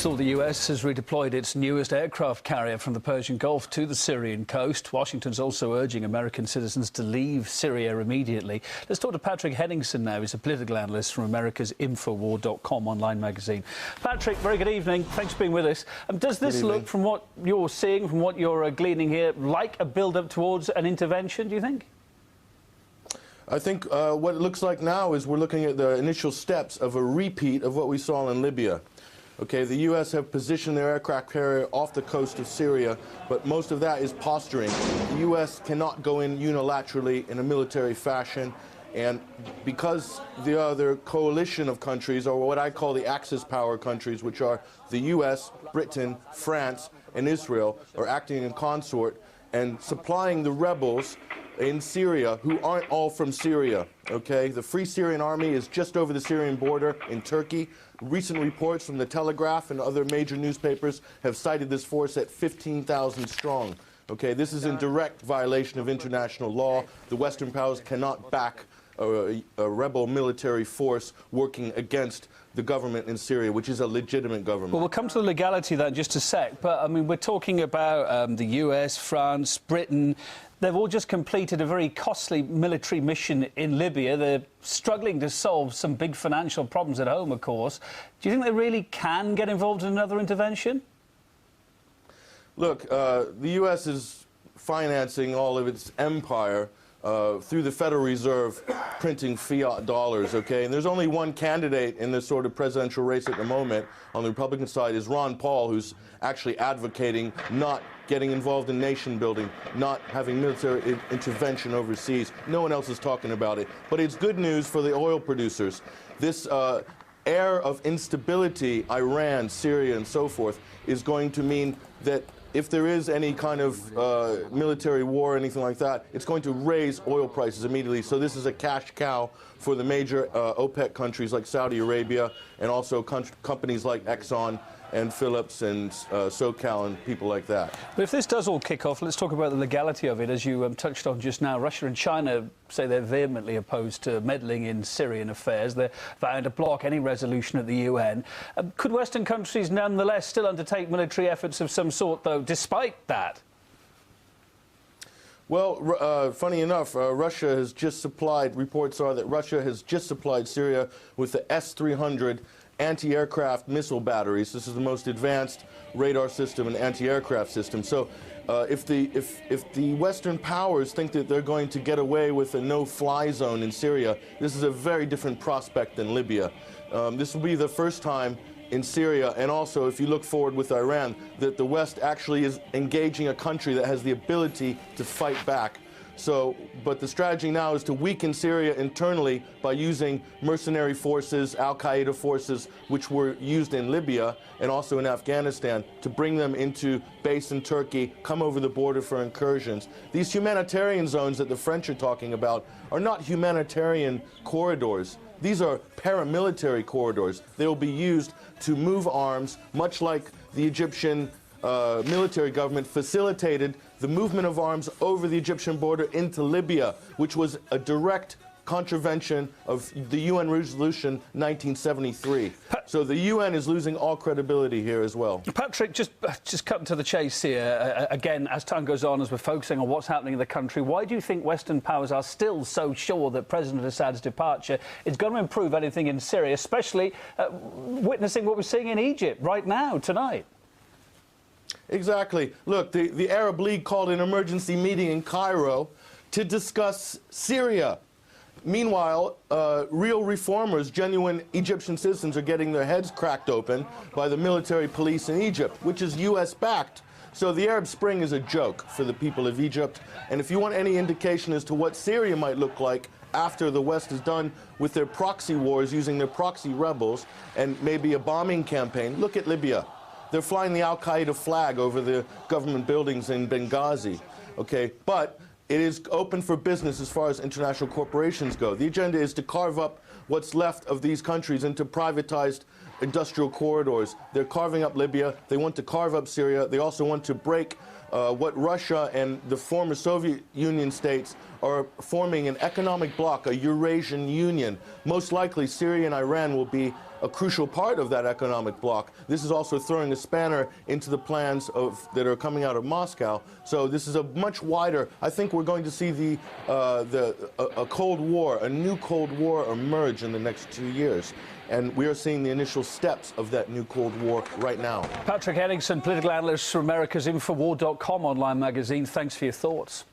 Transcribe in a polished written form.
saw the US has redeployed its newest aircraft carrier from the Persian Gulf to the Syrian coast. Washington's also urging American citizens to leave Syria immediately. Let's talk to Patrick Henningsen now. He's a political analyst from America's Infowar.com online magazine. Patrick, very good evening. Thanks for being with us. Does this look, from what you're seeing, from what you're gleaning here, like a build-up towards an intervention, do you think? I think what it looks like now is we're looking at the initial steps of a repeat of what we saw in Libya. Okay, the U.S. have positioned their aircraft carrier off the coast of Syria, but most of that is posturing. The U.S. cannot go in unilaterally in a military fashion, and because the other coalition of countries, or what I call the Axis power countries, which are the U.S., Britain, France, and Israel, are acting in consort and supplying the rebels in Syria, who aren't all from Syria, okay? The Free Syrian Army is just over the Syrian border in Turkey. Recent reports from the Telegraph and other major newspapers have cited this force at 15,000 strong, okay? This is in direct violation of international law. The Western powers cannot back a rebel military force working against the government in Syria, which is a legitimate government. Well, we'll come to the legality of that in just a sec, but, I mean, we're talking about the US, France, Britain. They've all just completed a very costly military mission in Libya. They're struggling to solve some big financial problems at home, of course. Do you think they really can get involved in another intervention? Look, the U.S. is financing all of its empire through the Federal Reserve printing fiat dollars, okay? And there's only one candidate in this sort of presidential race at the moment on the Republican side is Ron Paul, who's actually advocating not getting involved in nation building, not having military intervention overseas. No one else is talking about it. But it's good news for the oil producers. This air of instability, Iran, Syria, and so forth, is going to mean that if there is any kind of military war or anything like that, it's going to raise oil prices immediately. So this is a cash cow for the major OPEC countries like Saudi Arabia, and also companies like Exxon and Phillips and SoCal and people like that. But if this does all kick off, let's talk about the legality of it. As you touched on just now, Russia and China say they're vehemently opposed to meddling in Syrian affairs. They're vowing to block any resolution at the UN. Could Western countries nonetheless still undertake military efforts of some sort, though, despite that? Well, funny enough, Russia has just supplied, reports are that Russia has just supplied Syria with the S-300 anti-aircraft missile batteries. This is the most advanced radar system and anti-aircraft system. So if the Western powers think that they're going to get away with a no-fly zone in Syria, this is a very different prospect than Libya. This will be the first time in Syria, and also if you look forward with Iran, that the West actually is engaging a country that has the ability to fight back. So, but the strategy now is to weaken Syria internally by using mercenary forces, al-Qaeda forces, which were used in Libya and also in Afghanistan, to bring them into base in Turkey, come over the border for incursions. These humanitarian zones that the French are talking about are not humanitarian corridors. These are paramilitary corridors. They will be used to move arms, much like the Egyptian military government facilitated the movement of arms over the Egyptian border into Libya, which was a direct contravention of the UN resolution 1973. So the UN is losing all credibility here as well. Patrick, just cutting to the chase here, again, as time goes on, as we're focusing on what's happening in the country, why do you think Western powers are still so sure that President Assad's departure is going to improve anything in Syria, especially witnessing what we're seeing in Egypt right now, tonight? Exactly. Look, the Arab League called an emergency meeting in Cairo to discuss Syria. Meanwhile, real reformers, genuine Egyptian citizens, are getting their heads cracked open by the military police in Egypt, which is U.S.-backed. So the Arab Spring is a joke for the people of Egypt. And if you want any indication as to what Syria might look like after the West is done with their proxy wars, using their proxy rebels, and maybe a bombing campaign, look at Libya. They're flying the al-Qaeda flag over the government buildings in Benghazi, okay? But it is open for business as far as international corporations go. The agenda is to carve up what's left of these countries into privatized industrial corridors. They're carving up Libya. They want to carve up Syria. They also want to break what Russia and the former Soviet Union states are forming an economic bloc, a Eurasian Union. Most likely, Syria and Iran will be a crucial part of that economic bloc, this is also throwing a spanner into the plans that are coming out of Moscow. So this is a much wider. I think we're going to see a Cold War, a new Cold War emerge in the next 2 years. And we are seeing the initial steps of that new Cold War right now. Patrick Henningsen, political analyst for AmericasInfowar.com online magazine. Thanks for your thoughts.